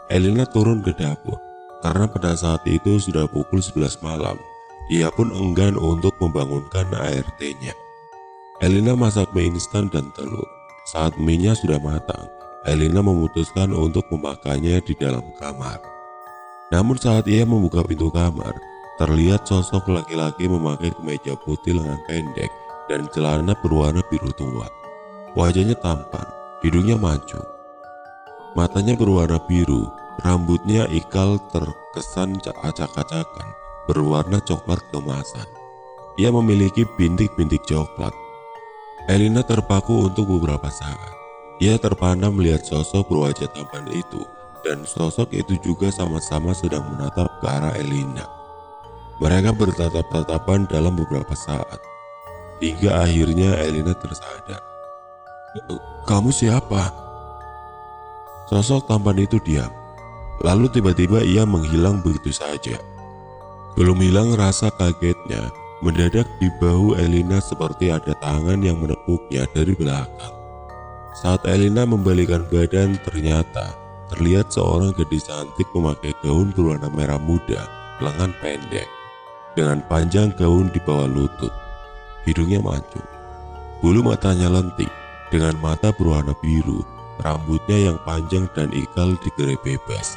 Elina turun ke dapur, karena pada saat itu sudah pukul 11 malam. Ia pun enggan untuk membangunkan ART-nya. Elina masak mie instan dan telur. Saat mie-nya sudah matang, Elina memutuskan untuk memakannya di dalam kamar. Namun saat ia membuka pintu kamar, terlihat sosok laki-laki memakai kemeja putih lengan pendek dan celana berwarna biru tua. Wajahnya tampan, hidungnya mancung, matanya berwarna biru, rambutnya ikal terkesan acak-acakan berwarna coklat keemasan. Ia memiliki bintik-bintik coklat. Elina terpaku untuk beberapa saat. Ia terpana melihat sosok berwajah tampan itu, dan sosok itu juga sama-sama sedang menatap ke arah Elina. Mereka bertatap-tatapan dalam beberapa saat, hingga akhirnya Elina tersadar. "Kamu siapa?" Sosok tampan itu diam, lalu tiba-tiba ia menghilang begitu saja. Belum hilang rasa kagetnya, mendadak di bahu Elina seperti ada tangan yang menepuknya dari belakang. Saat Elina membalikkan badan, ternyata terlihat seorang gadis cantik memakai gaun berwarna merah muda, lengan pendek, dengan panjang gaun di bawah lutut. Hidungnya mancung, bulu matanya lentik, dengan mata berwarna biru, rambutnya yang panjang dan ikal digerai bebas.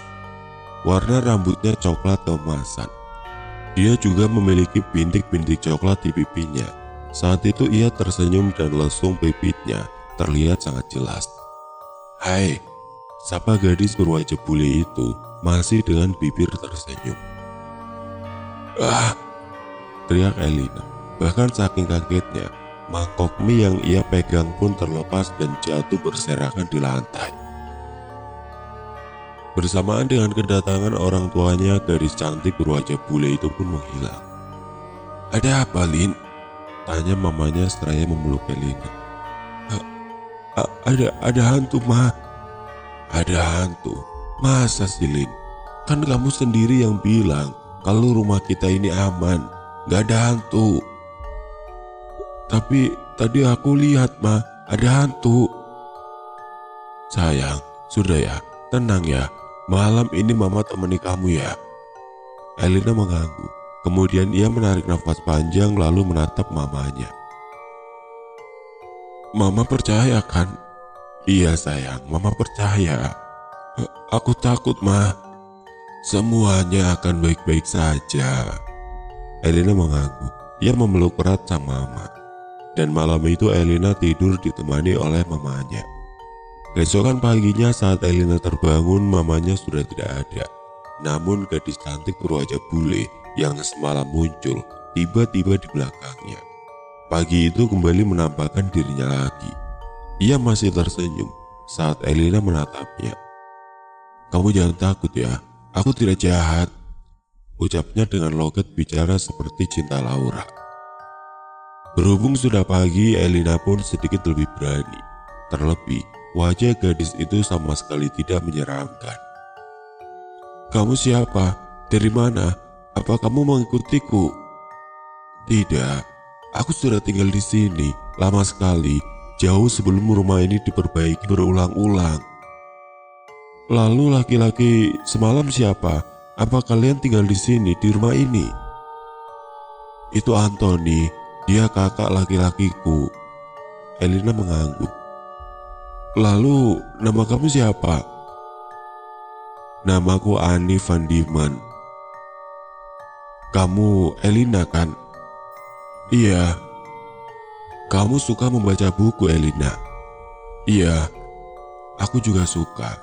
Warna rambutnya coklat keemasan. Dia juga memiliki bintik-bintik coklat di pipinya. Saat itu ia tersenyum dan lesung bibitnya terlihat sangat jelas. "Hai," sapa gadis berwajah bule itu masih dengan bibir tersenyum. "Ah!" teriak Elina. Bahkan saking kagetnya, mangkok mie yang ia pegang pun terlepas dan jatuh berserakan di lantai. Bersamaan dengan kedatangan orang tuanya, gadis cantik berwajah bule itu pun menghilang. "Ada apa, Lin?" tanya mamanya seraya memeluk Elina. Ada hantu, Ma." "Ada hantu? Masa sih, Lin? Kan kamu sendiri yang bilang kalau rumah kita ini aman, gak ada hantu." "Tapi tadi aku lihat, Ma, ada hantu." "Sayang, sudah ya, tenang ya. Malam ini Mama temani kamu ya." Elina mengganggu. Kemudian ia menarik nafas panjang lalu menatap mamanya. "Mama percaya kan?" "Iya sayang, Mama percaya." Aku takut, Ma." "Semuanya akan baik-baik saja." Elina mengangguk. Ia memeluk erat sang mama. Dan malam itu Elina tidur ditemani oleh mamanya. Keesokan paginya saat Elina terbangun, mamanya sudah tidak ada. Namun gadis cantik berwajah bule yang semalam muncul tiba-tiba di belakangnya. Pagi itu kembali menampakkan dirinya lagi. Ia masih tersenyum saat Elina menatapnya. "Kamu jangan takut ya, aku tidak jahat," ucapnya dengan logat bicara seperti cinta Laura. Berhubung sudah pagi, Elina pun sedikit lebih berani. Terlebih, wajah gadis itu sama sekali tidak menyeramkan. "Kamu siapa? Dari mana? Apa kamu mengikutiku?" "Tidak, aku sudah tinggal di sini lama sekali, jauh sebelum rumah ini diperbaiki berulang-ulang." "Lalu laki-laki semalam siapa? Apa kalian tinggal di sini di rumah ini?" "Itu Anthony, dia kakak laki-lakiku." Elina mengangguk. "Lalu nama kamu siapa?" "Namaku Annie Van Diemen." "Kamu Elina kan?" "Iya." "Kamu suka membaca buku, Elina?" "Iya, aku juga suka."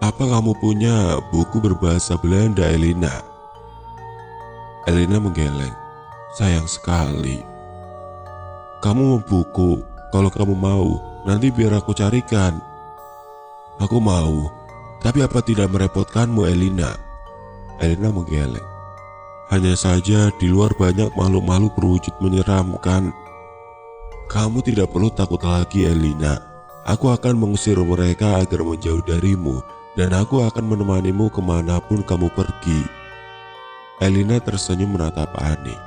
"Apa kamu punya buku berbahasa Belanda, Elina?" Elina menggeleng. "Sayang sekali." "Kamu mau buku? Kalau kamu mau, nanti biar aku carikan." "Aku mau, tapi apa tidak merepotkanmu, Elina?" Elina menggeleng. "Hanya saja di luar banyak makhluk-makhluk berwujud menyeramkan." "Kamu tidak perlu takut lagi, Elina. Aku akan mengusir mereka agar menjauh darimu, dan aku akan menemanimu kemanapun kamu pergi." Elina tersenyum menatap Annie.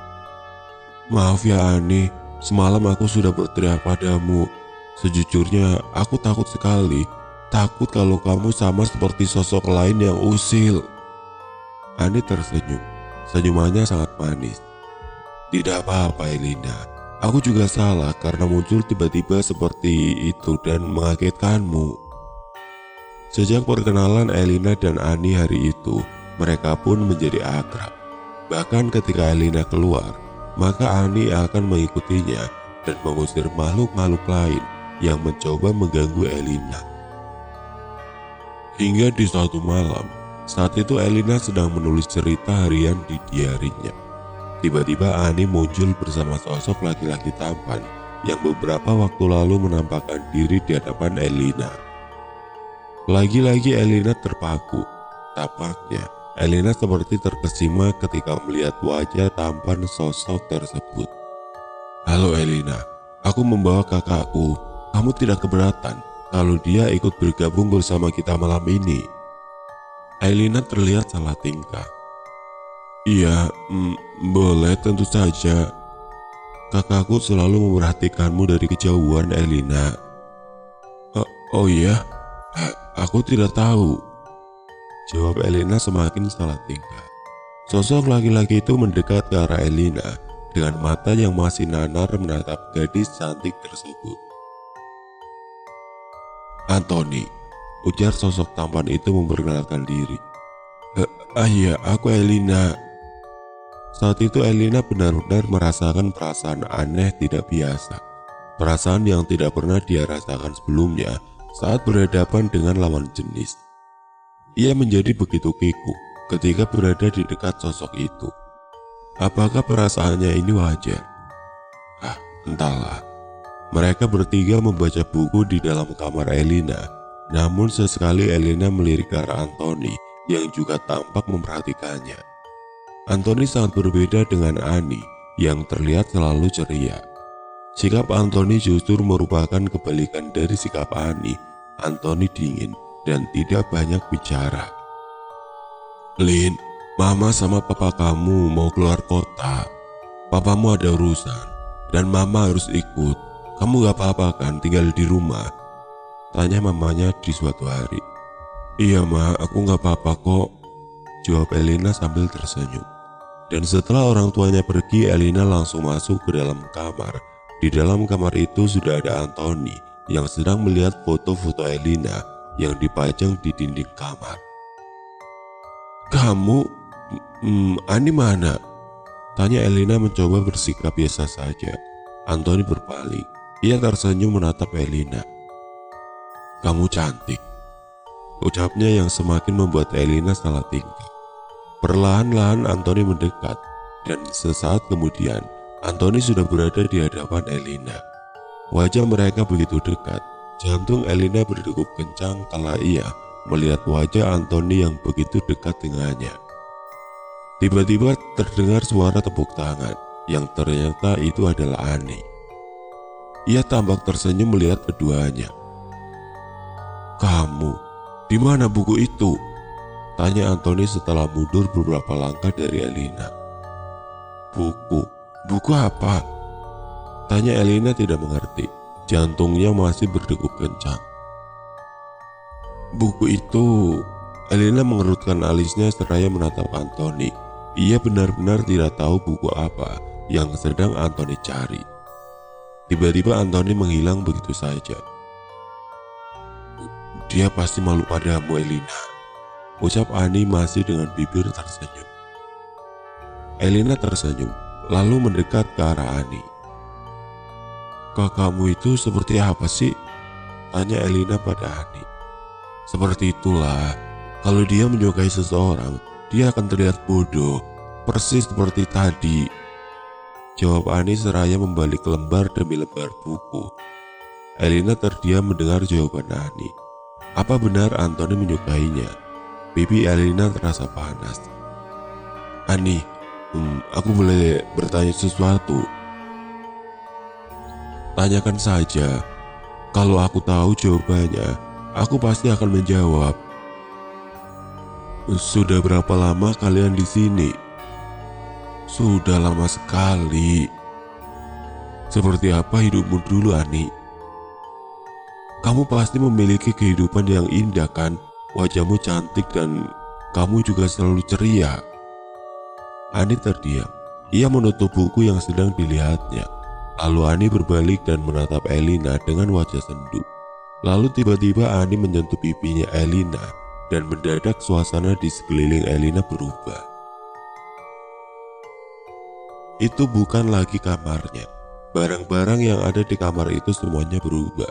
"Maaf ya Annie, semalam aku sudah berteriak padamu. Sejujurnya aku takut sekali, takut kalau kamu sama seperti sosok lain yang usil. Ani tersenyum. Senyumannya sangat manis. Tidak apa-apa Elina. Aku juga salah karena muncul tiba-tiba seperti itu dan mengagetkanmu. Sejak perkenalan Elina dan Ani hari itu, mereka pun menjadi akrab. Bahkan ketika Elina keluar, maka Ani akan mengikutinya dan mengusir makhluk-makhluk lain yang mencoba mengganggu Elina. Hingga di suatu malam, saat itu Elina sedang menulis cerita harian di diarinya. Tiba-tiba Ani muncul bersama sosok laki-laki tampan yang beberapa waktu lalu menampakkan diri di hadapan Elina. Lagi-lagi Elina terpaku. Tampaknya Elina seperti terkesima ketika melihat wajah tampan sosok tersebut. Halo Elina, aku membawa kakakku. Kamu tidak keberatan kalau dia ikut bergabung bersama kita malam ini? Elina terlihat salah tingkah. Iya, boleh tentu saja. Kakakku selalu memperhatikanmu dari kejauhan Elina. Oh iya? Aku tidak tahu. Jawab Elina semakin salah tingkah. Sosok laki-laki itu mendekat ke arah Elina dengan mata yang masih nanar menatap gadis cantik tersebut. Anthony, ujar sosok tampan itu memperkenalkan diri. Iya, aku Elina. Saat itu Elina benar-benar merasakan perasaan aneh tidak biasa. Perasaan yang tidak pernah dia rasakan sebelumnya saat berhadapan dengan lawan jenis. Ia menjadi begitu kiku ketika berada di dekat sosok itu. Apakah perasaannya ini wajar? Entahlah. Mereka bertiga membaca buku di dalam kamar Elina. Namun sesekali Elina melirik ke arah Anthony yang juga tampak memperhatikannya. Anthony sangat berbeda dengan Ani yang terlihat selalu ceria. Sikap Anthony justru merupakan kebalikan dari sikap Ani. Anthony dingin dan tidak banyak bicara. Lin, mama sama papa kamu mau keluar kota. Papamu ada urusan dan mama harus ikut. Kamu gak apa-apa kan tinggal di rumah? Tanya mamanya di suatu hari. Iya ma, aku gak apa-apa kok, jawab Elina sambil tersenyum. Dan setelah orang tuanya pergi, Elina langsung masuk ke dalam kamar. Di dalam kamar itu sudah ada Anthony yang sedang melihat foto-foto Elina yang dipajang di dinding kamar. Kamu, Ani mana? Tanya Elina mencoba bersikap biasa saja. Anthony berbalik. Ia tersenyum menatap Elina. Kamu cantik, ucapnya yang semakin membuat Elina salah tingkah. Perlahan-lahan Anthony mendekat dan sesaat kemudian Anthony sudah berada di hadapan Elina. Wajah mereka begitu dekat, jantung Elina berdegup kencang kala ia melihat wajah Anthony yang begitu dekat dengannya. Tiba-tiba terdengar suara tepuk tangan yang ternyata itu adalah Ani. Ia tampak tersenyum melihat keduanya. Kamu, di mana buku itu? Tanya Anthony setelah mundur beberapa langkah dari Elina. Buku apa? Tanya Elina tidak mengerti. Jantungnya masih berdegup kencang. Buku itu, Elina mengerutkan alisnya seraya menatap Anthony. Ia benar-benar tidak tahu buku apa yang sedang Anthony cari. Tiba-tiba Anthony menghilang begitu saja. Dia pasti malu padamu Elina, ucap Ani masih dengan bibir tersenyum. Elina tersenyum, lalu mendekat ke arah Ani. Kakakmu itu seperti apa sih? Tanya Elina pada Ani. Seperti itulah, kalau dia menyukai seseorang, dia akan terlihat bodoh, persis seperti tadi. Jawab Ani seraya membalik lembar demi lembar buku. Elina terdiam mendengar jawaban Ani. Apa benar Anthony menyukainya? Pipi Elina terasa panas. Ani, aku boleh bertanya sesuatu? Tanyakan saja. Kalau aku tahu jawabannya, aku pasti akan menjawab. Sudah berapa lama kalian di sini? Sudah lama sekali. Seperti apa hidupmu dulu, Ani? Kamu pasti memiliki kehidupan yang indah kan? Wajahmu cantik dan kamu juga selalu ceria. Ani terdiam. Ia menutup buku yang sedang dilihatnya. Lalu Ani berbalik dan menatap Elina dengan wajah sendu. Lalu tiba-tiba Ani menyentuh pipinya Elina dan mendadak suasana di sekeliling Elina berubah. Itu bukan lagi kamarnya. Barang-barang yang ada di kamar itu semuanya berubah.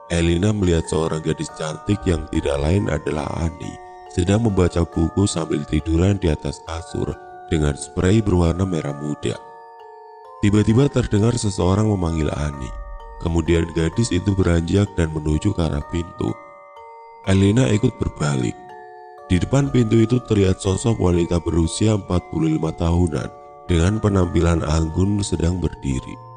Elina melihat seorang gadis cantik yang tidak lain adalah Ani sedang membaca buku sambil tiduran di atas kasur dengan spray berwarna merah muda. Tiba-tiba terdengar seseorang memanggil Ani. Kemudian gadis itu beranjak dan menuju ke arah pintu. Elina ikut berbalik. Di depan pintu itu terlihat sosok wanita berusia 45 tahunan dengan penampilan anggun sedang berdiri.